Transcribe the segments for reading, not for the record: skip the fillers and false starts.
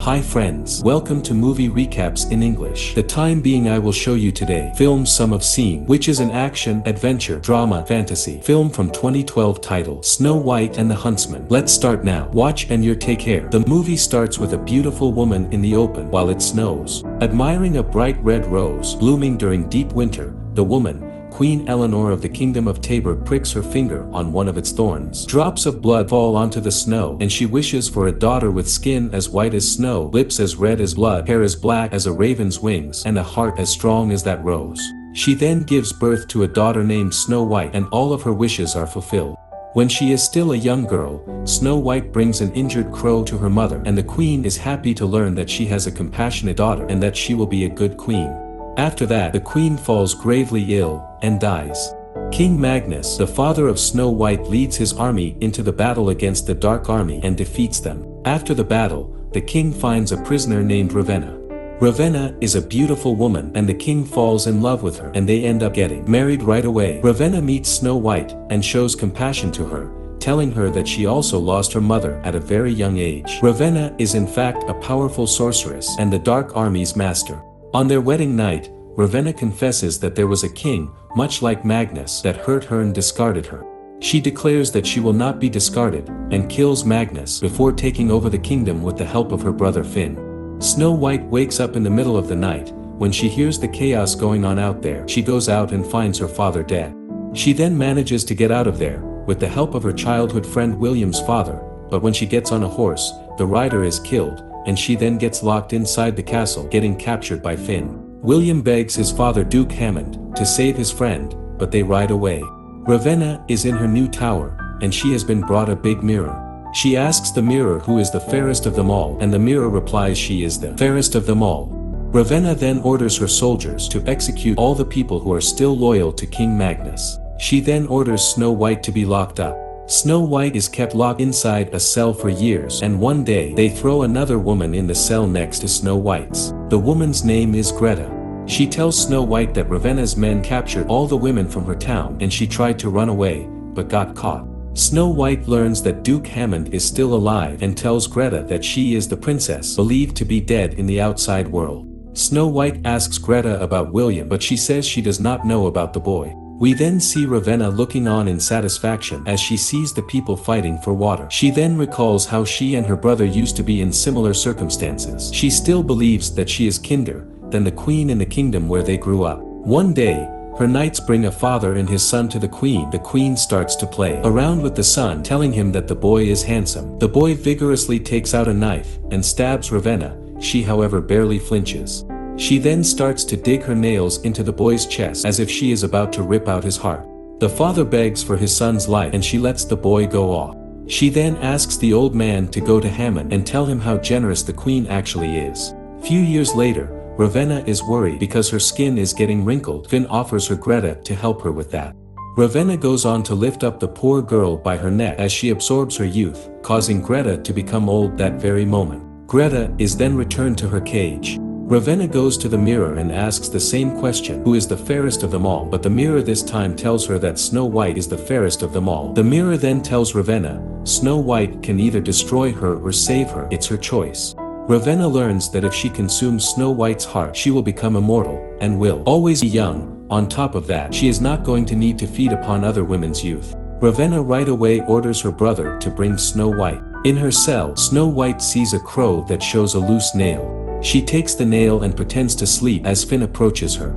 Hi friends, welcome to Movie Recaps in English. The time being I will show you today film Sum of Scene, which is an action, adventure, drama, fantasy film from 2012 titled Snow White and the Huntsman. Let's start now. Watch and you take care. The movie starts with a beautiful woman in the open while it snows. Admiring a bright red rose blooming during deep winter, the woman, Queen Eleanor of the Kingdom of Tabor, pricks her finger on one of its thorns. Drops of blood fall onto the snow, and she wishes for a daughter with skin as white as snow, lips as red as blood, hair as black as a raven's wings, and a heart as strong as that rose. She then gives birth to a daughter named Snow White, and all of her wishes are fulfilled. When she is still a young girl, Snow White brings an injured crow to her mother, and the queen is happy to learn that she has a compassionate daughter and that she will be a good queen. After that, the queen falls gravely ill and dies. King Magnus, the father of Snow White, leads his army into the battle against the Dark Army and defeats them. After the battle, the king finds a prisoner named Ravenna. Ravenna is a beautiful woman, and the king falls in love with her, and they end up getting married right away. Ravenna meets Snow White and shows compassion to her, telling her that she also lost her mother at a very young age. Ravenna is in fact a powerful sorceress and the Dark Army's master. On their wedding night, Ravenna confesses that there was a king, much like Magnus, that hurt her and discarded her. She declares that she will not be discarded, and kills Magnus before taking over the kingdom with the help of her brother Finn. Snow White wakes up in the middle of the night. When she hears the chaos going on out there, she goes out and finds her father dead. She then manages to get out of there, with the help of her childhood friend William's father, but when she gets on a horse, the rider is killed, and she then gets locked inside the castle, getting captured by Finn. William begs his father Duke Hammond to save his friend, but they ride away. Ravenna is in her new tower, and she has been brought a big mirror. She asks the mirror who is the fairest of them all, and the mirror replies she is the fairest of them all. Ravenna then orders her soldiers to execute all the people who are still loyal to King Magnus. She then orders Snow White to be locked up. Snow White is kept locked inside a cell for years, and one day they throw another woman in the cell next to Snow White's. The woman's name is Greta. She tells Snow White that Ravenna's men captured all the women from her town and she tried to run away, but got caught. Snow White learns that Duke Hammond is still alive and tells Greta that she is the princess believed to be dead in the outside world. Snow White asks Greta about William, but she says she does not know about the boy. We then see Ravenna looking on in satisfaction as she sees the people fighting for water. She then recalls how she and her brother used to be in similar circumstances. She still believes that she is kinder than the queen in the kingdom where they grew up. One day, her knights bring a father and his son to the queen. The queen starts to play around with the son, telling him that the boy is handsome. The boy vigorously takes out a knife and stabs Ravenna. She however barely flinches. She then starts to dig her nails into the boy's chest as if she is about to rip out his heart. The father begs for his son's life and she lets the boy go off. She then asks the old man to go to Hammond and tell him how generous the queen actually is. Few years later, Ravenna is worried because her skin is getting wrinkled. Finn offers her Greta to help her with that. Ravenna goes on to lift up the poor girl by her neck as she absorbs her youth, causing Greta to become old that very moment. Greta is then returned to her cage. Ravenna goes to the mirror and asks the same question, who is the fairest of them all, but the mirror this time tells her that Snow White is the fairest of them all. The mirror then tells Ravenna, Snow White can either destroy her or save her, it's her choice. Ravenna learns that if she consumes Snow White's heart, she will become immortal, and will always be young. On top of that, she is not going to need to feed upon other women's youth. Ravenna right away orders her brother to bring Snow White. In her cell, Snow White sees a crow that shows a loose nail. She takes the nail and pretends to sleep as Finn approaches her.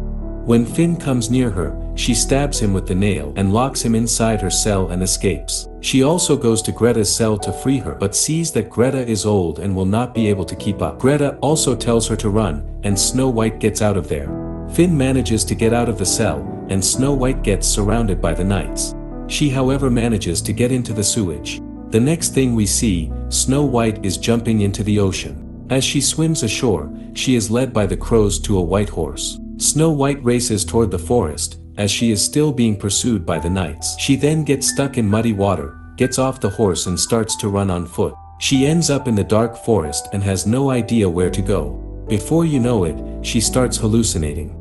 When Finn comes near her, she stabs him with the nail and locks him inside her cell and escapes. She also goes to Greta's cell to free her, but sees that Greta is old and will not be able to keep up. Greta also tells her to run, and Snow White gets out of there. Finn manages to get out of the cell, and Snow White gets surrounded by the knights. She however manages to get into the sewage. The next thing we see, Snow White is jumping into the ocean. As she swims ashore, she is led by the crows to a white horse. Snow White races toward the forest, as she is still being pursued by the knights. She then gets stuck in muddy water, gets off the horse and starts to run on foot. She ends up in the dark forest and has no idea where to go. Before you know it, she starts hallucinating.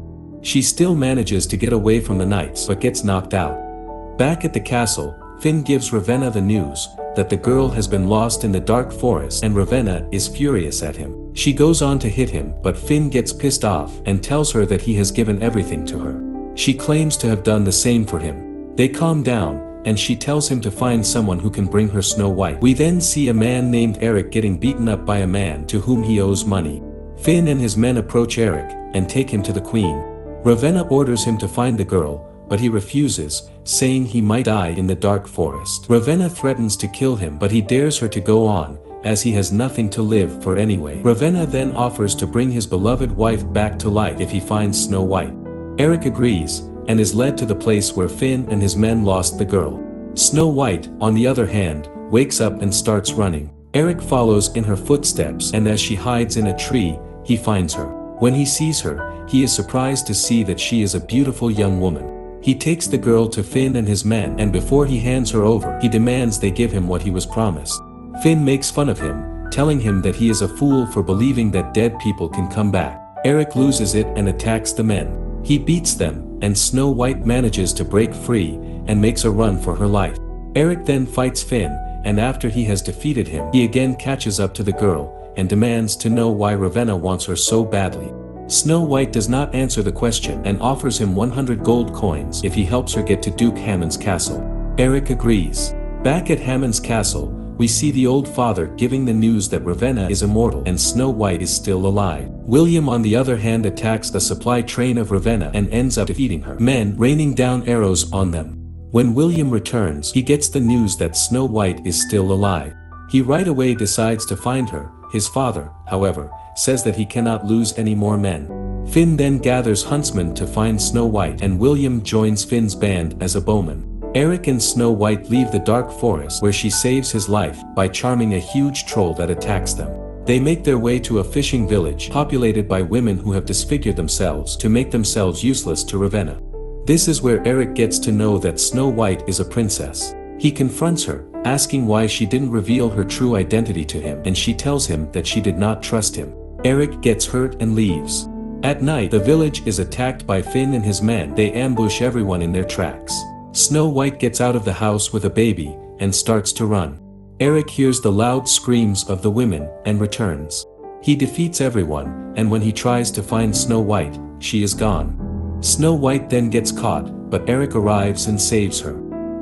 She still manages to get away from the knights but gets knocked out. Back at the castle, Finn gives Ravenna the news that the girl has been lost in the dark forest, and Ravenna is furious at him. She goes on to hit him, but Finn gets pissed off and tells her that he has given everything to her. She claims to have done the same for him. They calm down, and she tells him to find someone who can bring her Snow White. We then see a man named Eric getting beaten up by a man to whom he owes money. Finn and his men approach Eric and take him to the queen. Ravenna orders him to find the girl, but he refuses, saying he might die in the dark forest. Ravenna threatens to kill him, but he dares her to go on, as he has nothing to live for anyway. Ravenna then offers to bring his beloved wife back to life if he finds Snow White. Eric agrees, and is led to the place where Finn and his men lost the girl. Snow White, on the other hand, wakes up and starts running. Eric follows in her footsteps, and as she hides in a tree, he finds her. When he sees her, he is surprised to see that she is a beautiful young woman. He takes the girl to Finn and his men, and before he hands her over, he demands they give him what he was promised. Finn makes fun of him, telling him that he is a fool for believing that dead people can come back. Eric loses it and attacks the men. He beats them, and Snow White manages to break free and makes a run for her life. Eric then fights Finn, and after he has defeated him, he again catches up to the girl and demands to know why Ravenna wants her so badly. Snow White does not answer the question and offers him 100 gold coins if he helps her get to Duke Hammond's castle. Eric agrees. Back at Hammond's castle, we see the old father giving the news that Ravenna is immortal and Snow White is still alive. William on the other hand attacks the supply train of Ravenna and ends up defeating her men, raining down arrows on them. When William returns, he gets the news that Snow White is still alive. He right away decides to find her. His father, however, says that he cannot lose any more men. Finn then gathers Huntsman to find Snow White, and William joins Finn's band as a bowman. Eric and Snow White leave the dark forest where she saves his life by charming a huge troll that attacks them. They make their way to a fishing village populated by women who have disfigured themselves to make themselves useless to Ravenna. This is where Eric gets to know that Snow White is a princess. He confronts her, asking why she didn't reveal her true identity to him, and she tells him that she did not trust him. Eric gets hurt and leaves. At night, the village is attacked by Finn and his men. They ambush everyone in their tracks. Snow White gets out of the house with a baby and starts to run. Eric hears the loud screams of the women and returns. He defeats everyone, and when he tries to find Snow White, she is gone. Snow White then gets caught, but Eric arrives and saves her.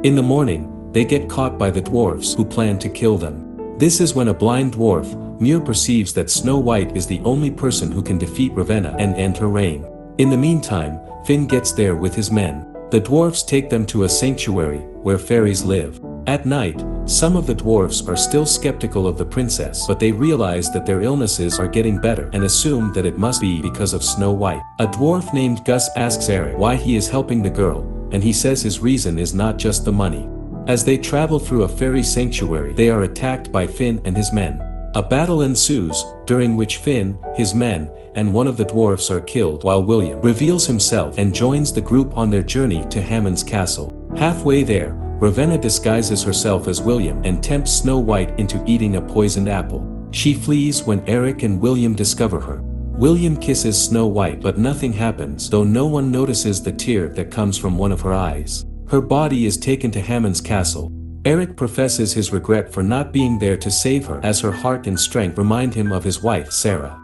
In the morning, they get caught by the dwarfs who plan to kill them. This is when a blind dwarf, Muir, perceives that Snow White is the only person who can defeat Ravenna and end her reign. In the meantime, Finn gets there with his men. The dwarfs take them to a sanctuary where fairies live. At night, some of the dwarfs are still skeptical of the princess, but they realize that their illnesses are getting better and assume that it must be because of Snow White. A dwarf named Gus asks Eric why he is helping the girl, and he says his reason is not just the money. As they travel through a fairy sanctuary, they are attacked by Finn and his men. A battle ensues, during which Finn, his men, and one of the dwarfs are killed, while William reveals himself and joins the group on their journey to Hammond's castle. Halfway there, Ravenna disguises herself as William and tempts Snow White into eating a poisoned apple. She flees when Eric and William discover her. William kisses Snow White, but nothing happens, though no one notices the tear that comes from one of her eyes. Her body is taken to Hammond's castle. Eric professes his regret for not being there to save her, as her heart and strength remind him of his wife, Sarah.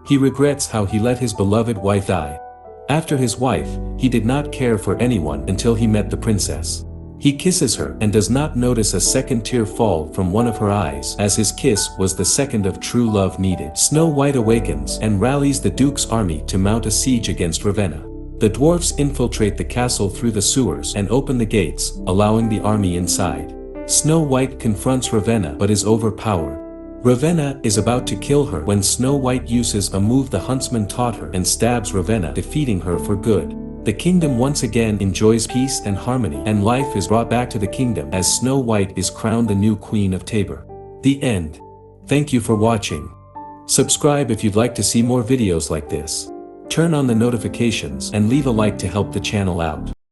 He regrets how he let his beloved wife die. After his wife, he did not care for anyone until he met the princess. He kisses her and does not notice a second tear fall from one of her eyes, as his kiss was the second of true love needed. Snow White awakens and rallies the Duke's army to mount a siege against Ravenna. The dwarfs infiltrate the castle through the sewers and open the gates, allowing the army inside. Snow White confronts Ravenna but is overpowered. Ravenna is about to kill her when Snow White uses a move the Huntsman taught her and stabs Ravenna, defeating her for good. The kingdom once again enjoys peace and harmony, and life is brought back to the kingdom as Snow White is crowned the new Queen of Tabor. The end. Thank you for watching. Subscribe if you'd like to see more videos like this. Turn on the notifications and leave a like to help the channel out.